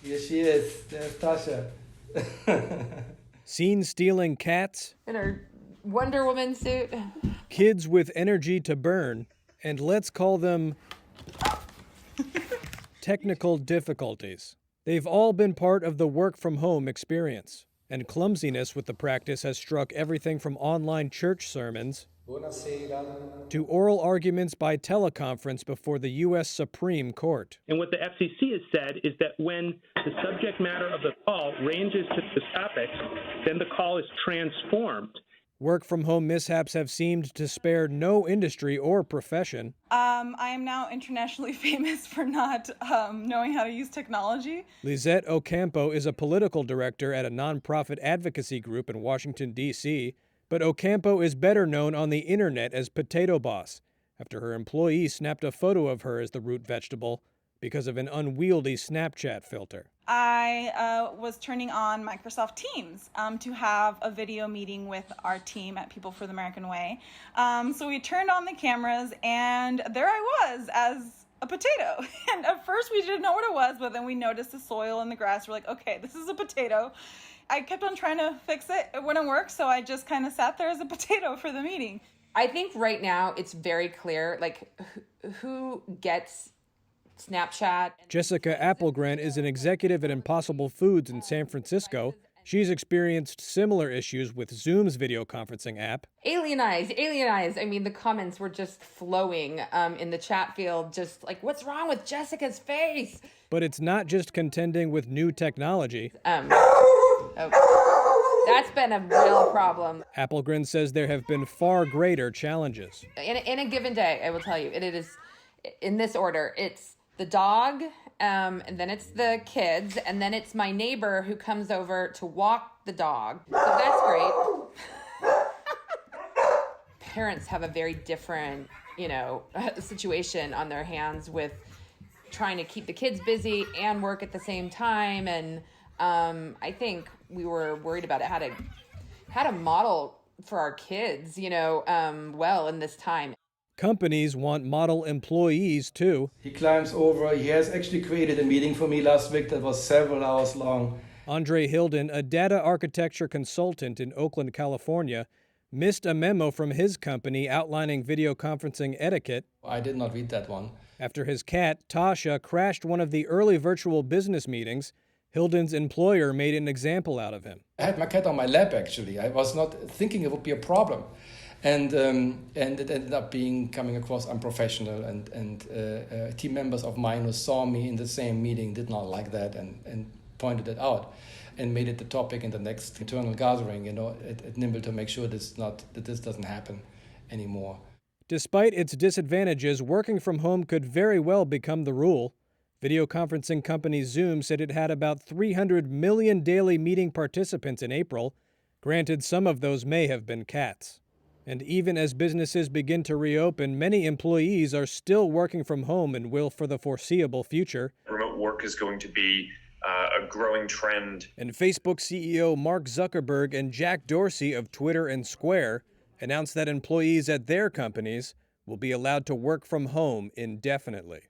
Here she is. There's Tasha. Seen stealing cats, In her Wonder Woman suit. kids with energy to burn, and let's call them technical difficulties. They've all been part of the work-from-home experience, and clumsiness with the practice has struck everything from online church sermons to oral arguments by teleconference before the U.S. Supreme Court. And what the FCC has said is that when the subject matter of the call ranges to the topics, then the call is transformed. Work-from-home mishaps have seemed to spare no industry or profession. I am now internationally famous for not knowing how to use technology. Lizette Ocampo is a political director at a nonprofit advocacy group in Washington, D.C., but Ocampo is better known on the internet as Potato Boss, after her employee snapped a photo of her as the root vegetable because of an unwieldy Snapchat filter. I was turning on Microsoft Teams to have a video meeting with our team at People for the American Way. So we turned on the cameras, and there I was as a potato. And at first we didn't know what it was, but then we noticed the soil and the grass. We're like, okay, this is a potato. I kept on trying to fix it. It wouldn't work, so I just kind of sat there as a potato for the meeting. I think right now it's very clear, like, who gets Snapchat. Jessica Applegren is an executive at Impossible Foods in San Francisco. She's experienced similar issues with Zoom's video conferencing app. Alienize. I mean, the comments were just flowing in the chat field, just like, what's wrong with Jessica's face? But it's not just contending with new technology. That's been a real problem. Applegren says there have been far greater challenges. In a given day, I will tell you, it is in this order. It's the dog, and then it's the kids, and then it's my neighbor who comes over to walk the dog. So that's great. Parents have a very different, situation on their hands with trying to keep the kids busy and work at the same time. And I think we were worried about how to model for our kids, well in this time. Companies want model employees, too. He climbs over. He has actually created a meeting for me last week that was several hours long. Andre Hilden, a data architecture consultant in Oakland, California, missed a memo from his company outlining video conferencing etiquette. I did not read that one. After his cat, Tasha, crashed one of the early virtual business meetings, Hilden's employer made an example out of him. I had my cat on my lap, actually. I was not thinking it would be a problem. And it ended up coming across unprofessional, and team members of mine who saw me in the same meeting did not like that and pointed it out and made it the topic in the next internal gathering, at Nimble, to make sure that this doesn't happen anymore. Despite its disadvantages, working from home could very well become the rule. Video conferencing company Zoom said it had about 300 million daily meeting participants in April. Granted, some of those may have been cats. And even as businesses begin to reopen, many employees are still working from home and will for the foreseeable future. Remote work is going to be a growing trend. And Facebook CEO Mark Zuckerberg and Jack Dorsey of Twitter and Square announced that employees at their companies will be allowed to work from home indefinitely.